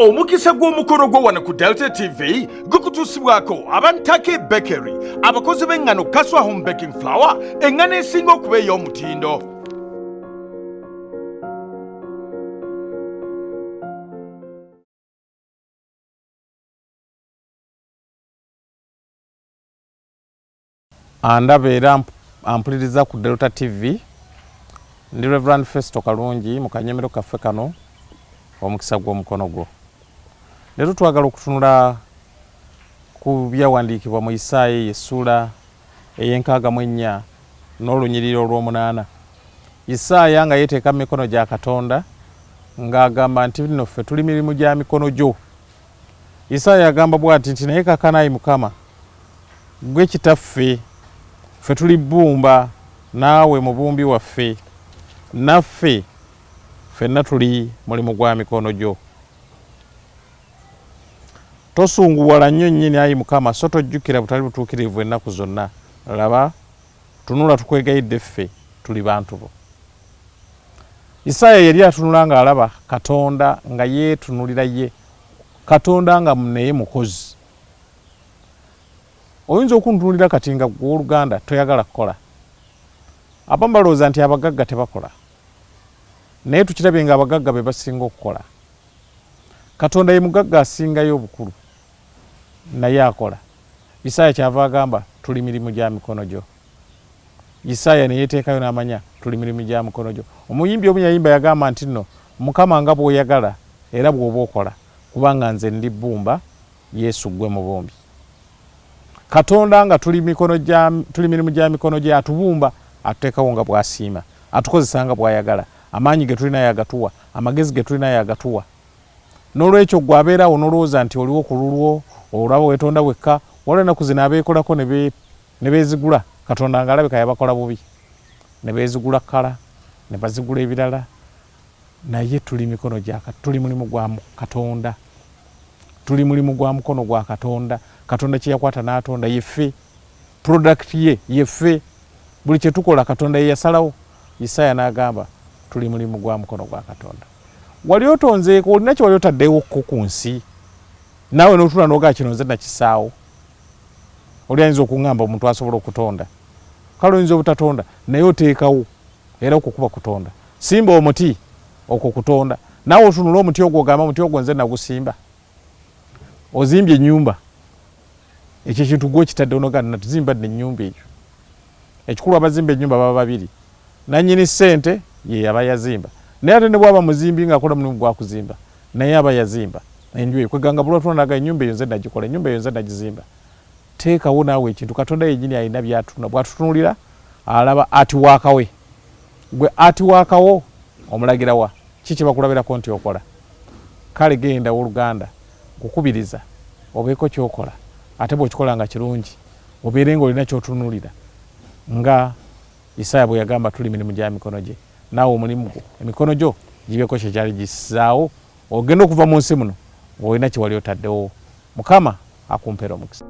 Omukisa Gw'Omukono gwo wano ku Delta TV gukutuusibwako Abantake Bakery abakozi b'engano Kaswa Home Baking Flour engano esinga okuba ey'omutindo. Andaba era ampuliriza ku Delta TV ndi Reverend Festo Kalungi mu kanyemero kaffe kano Omukisa Gw'Omukono gwo. Leero twagala okutunula ku byawandiikibwa mu Isaaya essula ey'enkaga-mu-ennya n'olunyiriri olw'omunaana. Isaaya nga yeeteeka mu mikono gya Katonda ng'agamba nti bino ffe tuli mirimu gya mikono gyo. Isaaya agamba bw'ati nti naye kaakano Ayi Mukama ggwe kitaffe ffe tuli bbumba naawe mubumbi waffe naffe ffenna tuli mulimu gwa mikono gyo. Tosunguwala nnyo nnyini Ayi Mukama so tojjukira butali butuukirivu ennaku zonna. Laba tunula tukwegayidde ffe tuli bantu bo. Isaaya yali atunula ng'alaba Katonda nga yeetunulira ye, Katonda nga naye mukozi. Oyinza okuntunulira kati nga gw'oluganda toyagala kukola. Abamu balowooza nti abagagga tebakola, naye tukirabye nga abagagga be basinga okukola. Katonda ye mugagga asingayo obukulu naye akola. Isaaya kyava agamba tuli mirimu gya mikono gyo. Isaaya ne yeeteekayo n'amanya tuli mirimu gya mikono gyo. Omuyimbi omu yayimba yagamba nti nno Mukama nga bw'oyagala era bw'oba okola, kubanga nze ndi bbumba Yesu ggwe mubumbi. Katonda nga tuli mirimu gya mikono gye, atubumba atuteekawo nga bw'asiima, atukozesa nga bw'ayagala, amaanyi ge tulina yagatuwa, amagezi ge tulina yagatuwa. N'olwekyo gwe abeerawo n'olowooza nti oliwo ku lulwo olaba weetonda wekka, waliwo ennaku zino abeekolako ne beezigula. Katonda nga alabika yabakola bubi, ne beezigula kkala ne bazigula ebirala, naye tuli mulimu gwa Katonda, tuli mulimu gwa mukono gwa Katonda. Katonda kye yakwata n'atonda yeffe, product ye yeffe, buli kye tukola Katonda ye yasalawo. Isaaya n'agamba tuli mulimu gwa mukono gwa Katonda. Wali otonzeeko, olina kye wali otaddewo ku nsi, naawe n'otula n'ogaa kino nze nakisaawo. Oli ayinza okuŋŋamba omuntu asobola okutonda. Kale oyinza obutatonda naye oteekawo era okwo kuba kutonda. Simba omuti okwo kutonda. Naawe otunula omuti ogwo ogamba omuti ogwo nze nagusimba. Ozimbye ennyumba, ekyo kintu gwe kitaddewo n'ogaa natuzimba n'ennyumba eyo. Ekikulu abazimba ennyumba baba babiri, nannyini ssente ye aba yazimba, naye ate ne bw'aba muzimbi ng'akola mulimu gwa kuzimba naye aba yazimba enju eyo. Kweganga buli lwatula n'aga ennyumba eyo nze nagikola, ennyumba eyo nze nagizimba. Teekawo naawe ekintu. Katonda yennyini alina by'atuna, bw'atutunulira alaba atiwaakawe. Gwe atiwaakawo omulagira wa ki kye bakulabirako nti okola? Kale genda oluganda kukubiriza obeeko ky'okola, ate bw'okikola nga kirungi obeere ng'olina ky'otunulira nga Isaaya bwe yagamba tuli mirimu gya mikono gye. Naawe omulimu gwo emikono gyo gibeeko kye kyali gisaawo, ogenda okuva mu nsi muno ng'olina kye wali otaddewo. Mukama akumpeera omukisa.